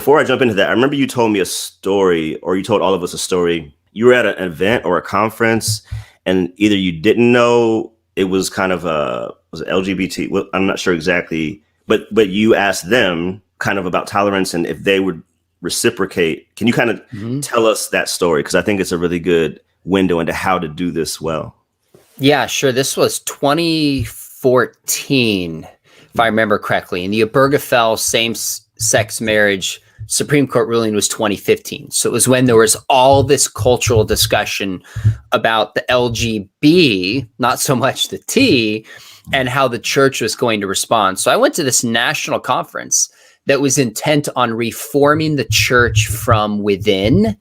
before I jump into that, I remember you told me a story, or you told all of us a story. You were at an event or a conference, and either you didn't know it was kind of was it LGBT? Well, I'm not sure exactly, but you asked them kind of about tolerance and if they would reciprocate. Can you kind of tell us that story? Because I think it's a really good window into how to do this well. Yeah, sure. This was 2014, if I remember correctly. And the Obergefell same-sex marriage Supreme Court ruling was 2015. So it was when there was all this cultural discussion about the LGB, not so much the T, and how the church was going to respond. So I went to this national conference that was intent on reforming the church from within,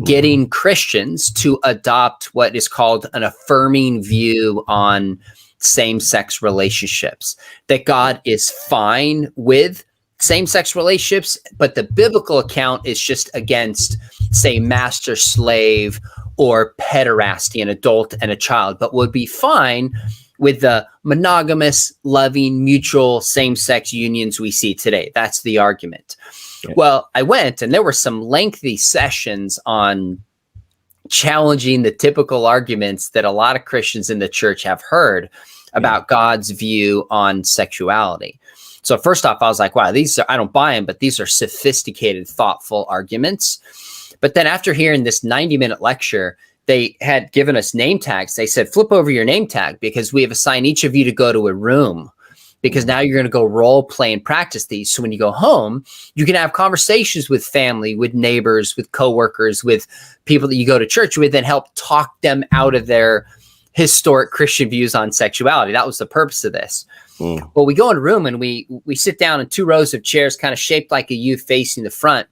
getting Christians to adopt what is called an affirming view on same-sex relationships, that God is fine with same-sex relationships, but the biblical account is just against, say, master-slave or pederasty, an adult and a child, but would be fine with the monogamous, loving, mutual same-sex unions we see today. That's the argument. Yeah. Well, I went, and there were some lengthy sessions on challenging the typical arguments that a lot of Christians in the church have heard about God's view on sexuality. So first off, I was like, wow, I don't buy them, but these are sophisticated, thoughtful arguments. But then after hearing this 90-minute lecture, they had given us name tags. They said, flip over your name tag because we have assigned each of you to go to a room because now you're going to go role play and practice these. So when you go home, you can have conversations with family, with neighbors, with coworkers, with people that you go to church with and help talk them out of their historic Christian views on sexuality. That was the purpose of this. Well, we go in a room and we sit down in 2 rows of chairs kind of shaped like a U facing the front.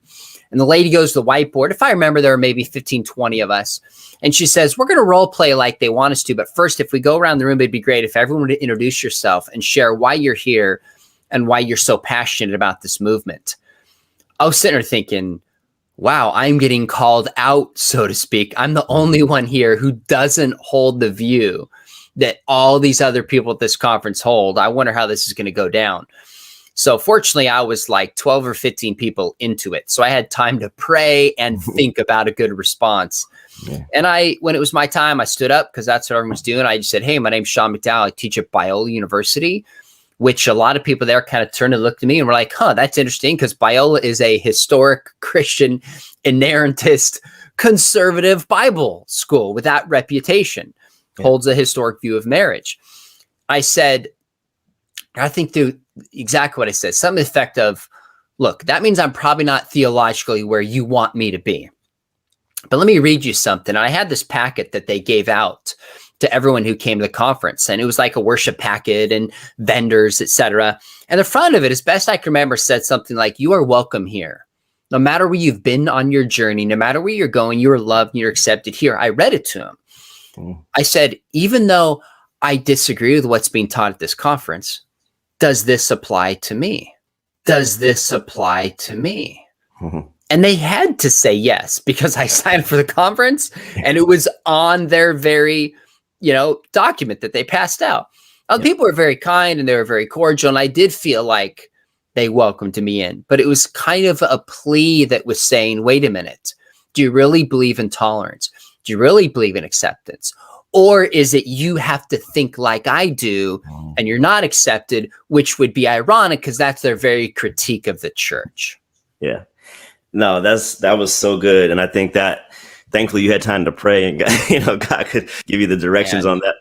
And the lady goes to the whiteboard. If I remember, there were maybe 15, 20 of us. And she says, we're going to role play like they want us to. But first, if we go around the room, it'd be great if everyone would introduce yourself and share why you're here and why you're so passionate about this movement. I was sitting there thinking, wow, I'm getting called out, so to speak. I'm the only one here who doesn't hold the view that all these other people at this conference hold. I wonder how this is going to go down. So fortunately, I was like 12 or 15 people into it. So I had time to pray and think about a good response. Yeah. And when it was my time, I stood up because that's what everyone was doing. I just said, hey, my name's Sean McDowell. I teach at Biola University, which a lot of people there kind of turned and looked at me and were like, huh, that's interesting because Biola is a historic Christian inerrantist conservative Bible school with that reputation. Holds a historic view of marriage. I said, I think exactly what I said, some effect of, look, that means I'm probably not theologically where you want me to be. But let me read you something. I had this packet that they gave out to everyone who came to the conference, and it was like a worship packet and vendors, etc. And the front of it, as best I can remember, said something like, you are welcome here. No matter where you've been on your journey, no matter where you're going, you are loved and you're accepted here. I read it to him. I said, even though I disagree with what's being taught at this conference, does this apply to me? Does this apply to me? And they had to say yes because I signed for the conference and it was on their very, document that they passed out. People were very kind and they were very cordial. And I did feel like they welcomed me in, but it was kind of a plea that was saying, wait a minute, do you really believe in tolerance? Do you really believe in acceptance? Or is it you have to think like I do and you're not accepted, which would be ironic because that's their very critique of the church. Yeah. No, that was so good. And I think that thankfully you had time to pray and God could give you the directions on that.